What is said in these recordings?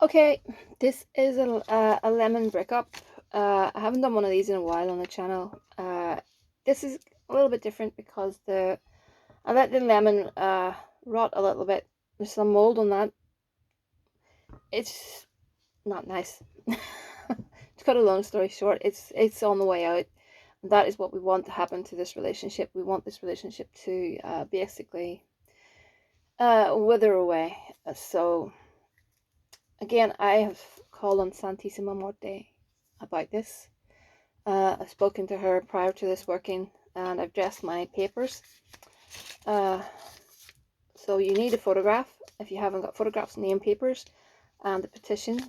Okay, this is a lemon breakup. I haven't done one of these in a while on the channel. This is a little bit different because I let the lemon rot a little bit. There's some mold on that. It's not nice. To cut a long story short, it's on the way out. That is what we want to happen to this relationship. We want this relationship to basically wither away. So again, I have called on Santissima Morte about this. I've spoken to her prior to this working, and I've dressed my papers. So you need a photograph if you haven't got photographs, name papers, and the petition.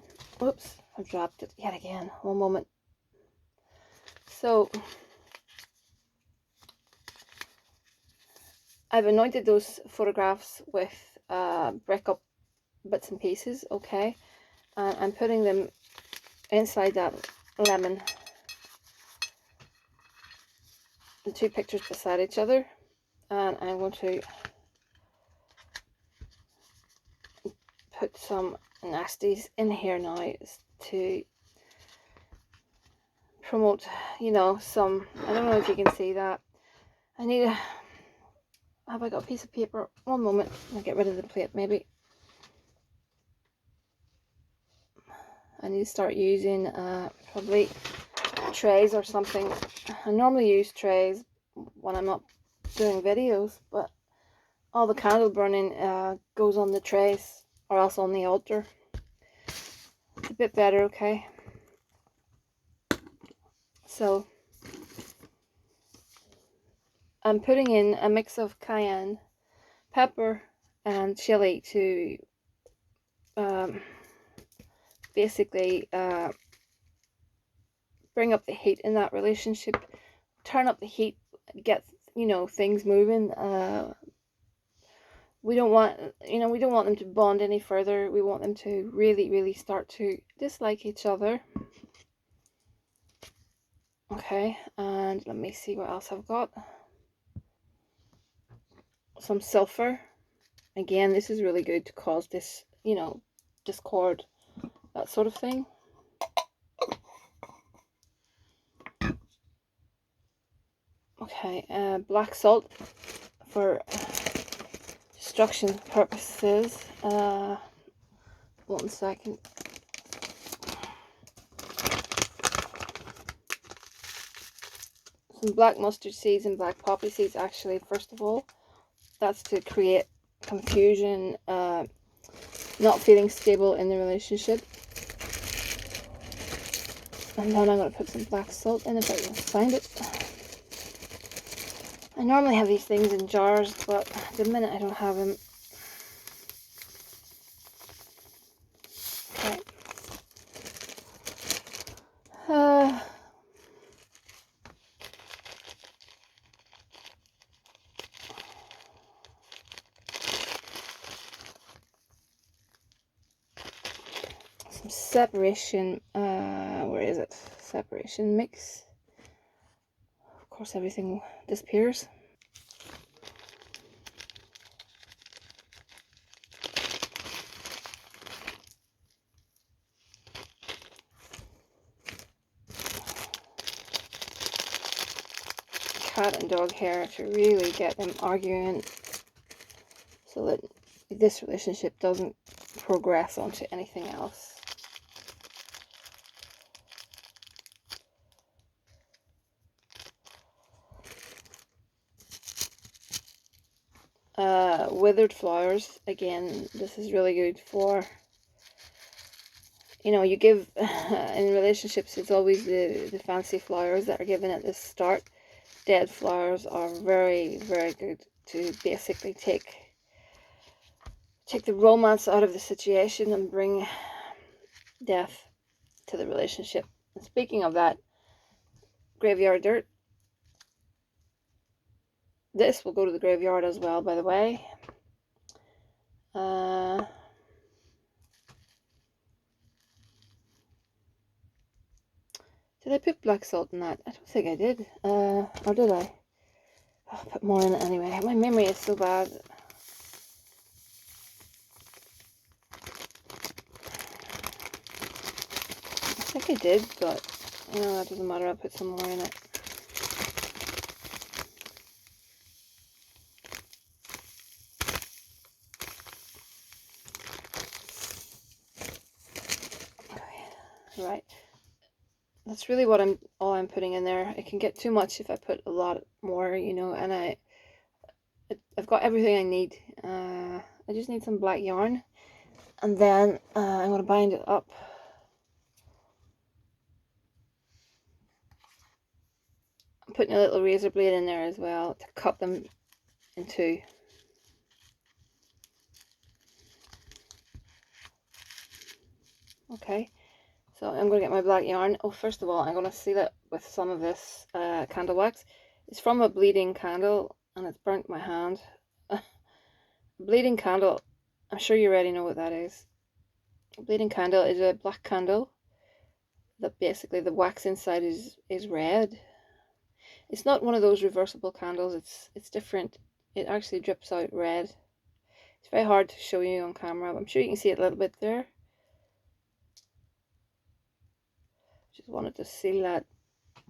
Oops, I've dropped it yet again. One moment. So I've anointed those photographs with breakup bits and pieces, okay? And I'm putting them inside that lemon. The two pictures beside each other. And I'm going to put some nasties in here now to promote, some, I don't know if you can see that. I need a, have I got a piece of paper? One moment, I'll get rid of the plate maybe. I need to start using probably trays or something. I normally use trays when I'm not doing videos, but all the candle burning goes on the trays or else on the altar. It's a bit better, okay? So I'm putting in a mix of cayenne pepper and chili to basically bring up the heat in that relationship, turn up the heat, get things moving. We don't want them to bond any further. We want them to really start to dislike each other. Okay, and let me see what else I've got. Some sulfur. Again, this is really good to cause this, discord, that sort of thing. Okay, black salt for destruction purposes. 1 second. Some black mustard seeds and black poppy seeds, actually, first of all. That's to create confusion, not feeling stable in the relationship. And then I'm going to put some black salt in if I can find it. I normally have these things in jars, but at the minute I don't have them. Okay. Some separation, where is it? Separation mix. Of course, everything disappears. Cat and dog hair to really get them arguing so that this relationship doesn't progress onto anything else. Withered flowers, again, this is really good for, you give, in relationships, it's always the fancy flowers that are given at the start. Dead flowers are very good to basically take the romance out of the situation and bring death to the relationship. And speaking of that, graveyard dirt, this will go to the graveyard as well, by the way. Did I put black salt in that? I don't think I did. Or did I? I'll put more in it anyway. My memory is so bad. think I did, but that doesn't matter. I'll put some more in it. Okay. Right. That's really what all I'm putting in there. It can get too much if I put a lot more, and I've got everything I need. I just need some black yarn, and then I'm going to bind it up. I'm putting a little razor blade in there as well to cut them in two. Okay, so I'm going to get my black yarn. Oh, first of all, I'm going to seal it with some of this candle wax. It's from a bleeding candle, and it's burnt my hand. Bleeding candle, I'm sure you already know what that is. A bleeding candle is a black candle that basically the wax inside is red. It's not one of those reversible candles. It's different. It actually drips out red. It's very hard to show you on camera, but I'm sure you can see it a little bit there. Just wanted to seal that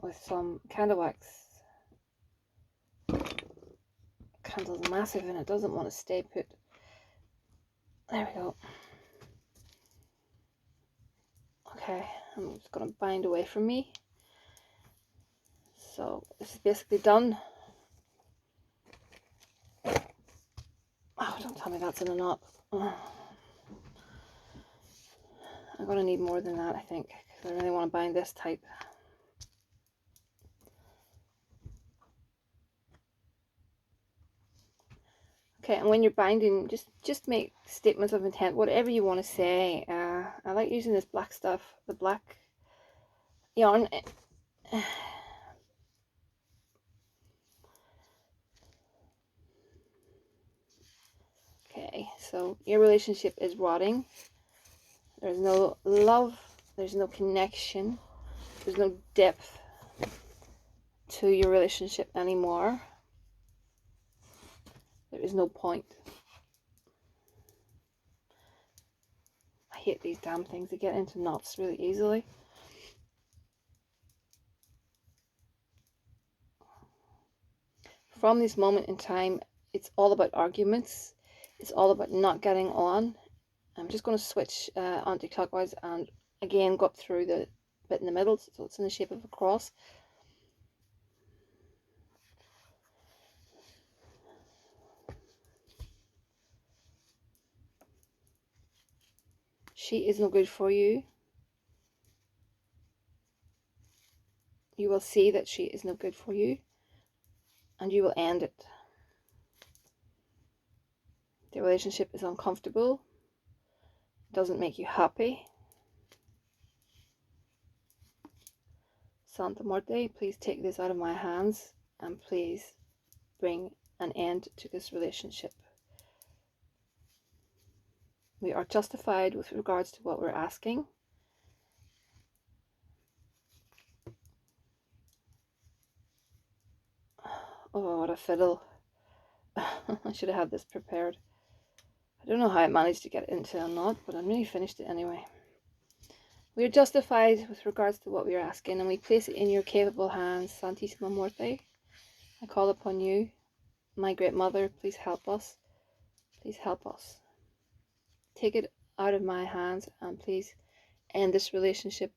with some candle wax. Candle's massive and it doesn't want to stay put. There we go. Okay, I'm just going to bind away from me. So this is basically done. Oh, don't tell me that's in a knot. I'm going to need more than that, I think, because I really want to bind this tight. Okay, and when you're binding, just make statements of intent, whatever you want to say. I like using this black stuff, the black yarn. Okay, so your relationship is rotting. There's no love, there's no connection, there's no depth to your relationship anymore. There is no point. I hate these damn things. They get into knots really easily. From this moment in time, it's all about arguments. It's all about not getting on. I'm just going to switch anti-clockwise and again go up through the bit in the middle, so it's in the shape of a cross. She is no good for you. You will see that she is no good for you, and you will end it. The relationship is uncomfortable. It doesn't make you happy. Santa Muerte, please take this out of my hands and please bring an end to this relationship. We are justified with regards to what we're asking. Oh, what a fiddle. I should have had this prepared. I don't know how I managed to get it into a knot, but I nearly finished it anyway. We are justified with regards to what we are asking, and we place it in your capable hands, Santissima Muerte. I call upon you, my great mother, please help us. Please help us. Take it out of my hands and please end this relationship.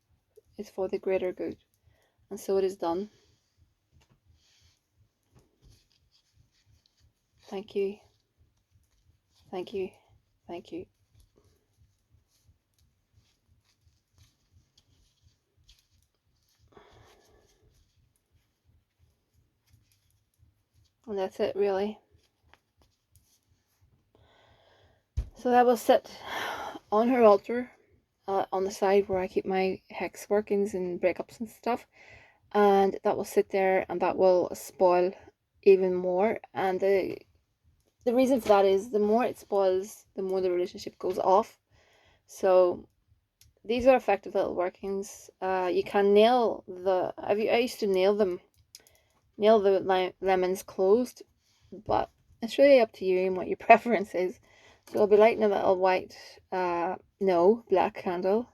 It's for the greater good. And so it is done. Thank you. Thank you. Thank you. And that's it, really. So that will sit on her altar, on the side where I keep my hex workings and breakups and stuff. And that will sit there and that will spoil even more. And the reason for that is the more it spoils, the more the relationship goes off. So these are effective little workings. You can nail I used to nail the lemons closed, but it's really up to you and what your preference is. So I'll be lighting a little white, no, black candle,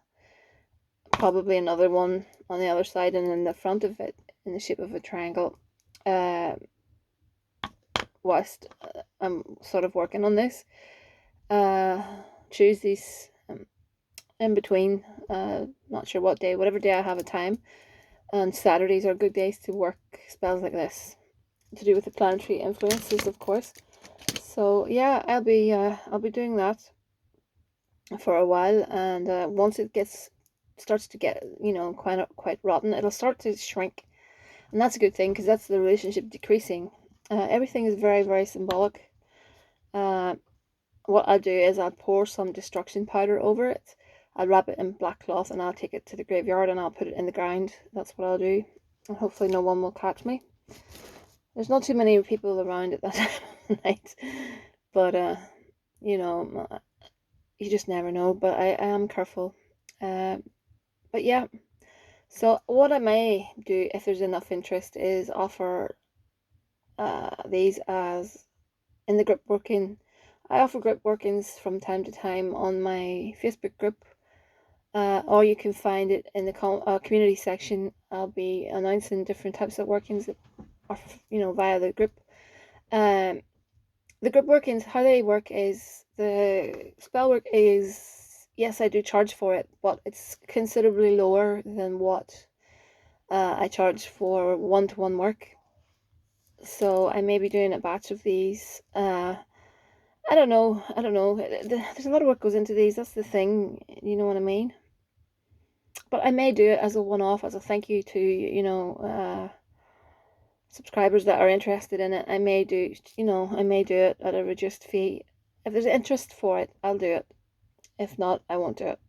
probably another one on the other side, and in the front of it, in the shape of a triangle, uh, whilst I'm sort of working on this. Tuesdays, in between, not sure what day, whatever day I have a time, and Saturdays are good days to work spells like this, to do with the planetary influences, of course. So yeah, I'll be doing that for a while, and once it starts to get, quite rotten, it'll start to shrink, and that's a good thing because that's the relationship decreasing. Everything is very, very symbolic. Uh, what I'll do is I'll pour some destruction powder over it. I'll wrap it in black cloth and I'll take it to the graveyard and I'll put it in the ground. That's what I'll do, and hopefully no one will catch me. There's not too many people around at that time of night, but you know, you just never know. But I am careful. Uh, but yeah, so what I may do if there's enough interest is offer these as in the group working. I offer group workings from time to time on my Facebook group, or you can find it in the community section. I'll be announcing different types of workings that are, via the group. Um, the group workings, how they work is the spell work is, yes, I do charge for it, but it's considerably lower than what I charge for one-to-one work. So I may be doing a batch of these. I don't know. I don't know. There's a lot of work goes into these. That's the thing. You know what I mean? But I may do it as a one-off, as a thank you to, subscribers that are interested in it. I may do it at a reduced fee. If there's interest for it, I'll do it. If not, I won't do it.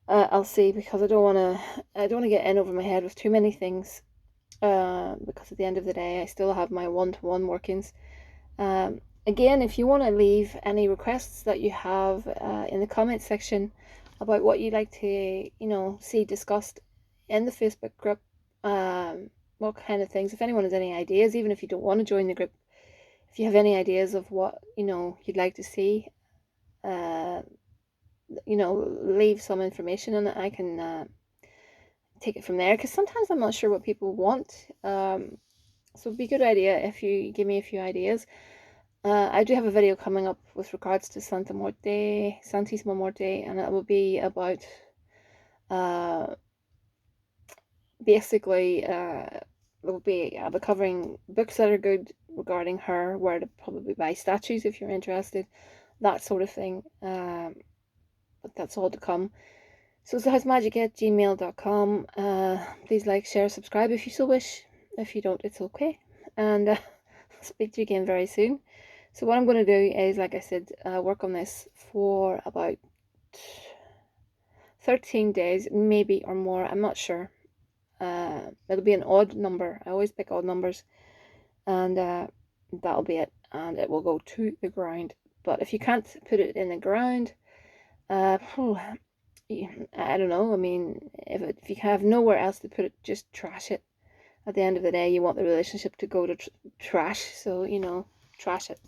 I'll see, because I don't want to get in over my head with too many things. Because at the end of the day, I still have my one-to-one workings. Again, if you want to leave any requests that you have in the comment section about what you'd like to, see discussed in the Facebook group, what kind of things, if anyone has any ideas, even if you don't want to join the group, if you have any ideas of what, you'd like to see, leave some information and I can take it from there, because sometimes I'm not sure what people want. So it'd be a good idea if you give me a few ideas. I do have a video coming up with regards to Santissima Morte, and it will be about basically I'll be covering books that are good regarding her, where to probably buy statues if you're interested, that sort of thing. But that's all to come. So it's housemagic@gmail.com. Please like, share, subscribe if you so wish. If you don't, it's okay. And I'll speak to you again very soon. So what I'm going to do is, like I said, work on this for about 13 days, maybe, or more. I'm not sure. It'll be an odd number. I always pick odd numbers. And that'll be it. And it will go to the ground. But if you can't put it in the ground, I don't know. I mean, if you have nowhere else to put it, just trash it. At the end of the day, you want the relationship to go to trash. So, trash it.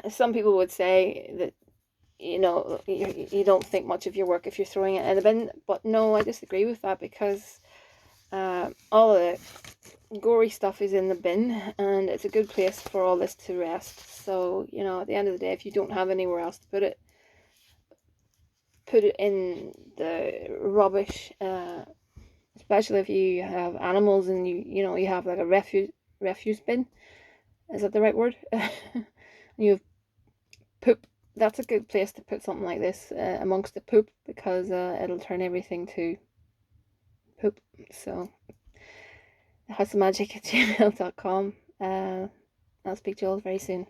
Some people would say that, you don't think much of your work if you're throwing it in the bin, but no, I disagree with that, because all of the gory stuff is in the bin, and it's a good place for all this to rest. So, at the end of the day, if you don't have anywhere else to put it in the rubbish, especially if you have animals and you have like a refuse bin. Is that the right word? You have poop. That's a good place to put something like this, amongst the poop, because it'll turn everything to poop. So, housemagic@gmail.com. I'll speak to you all very soon.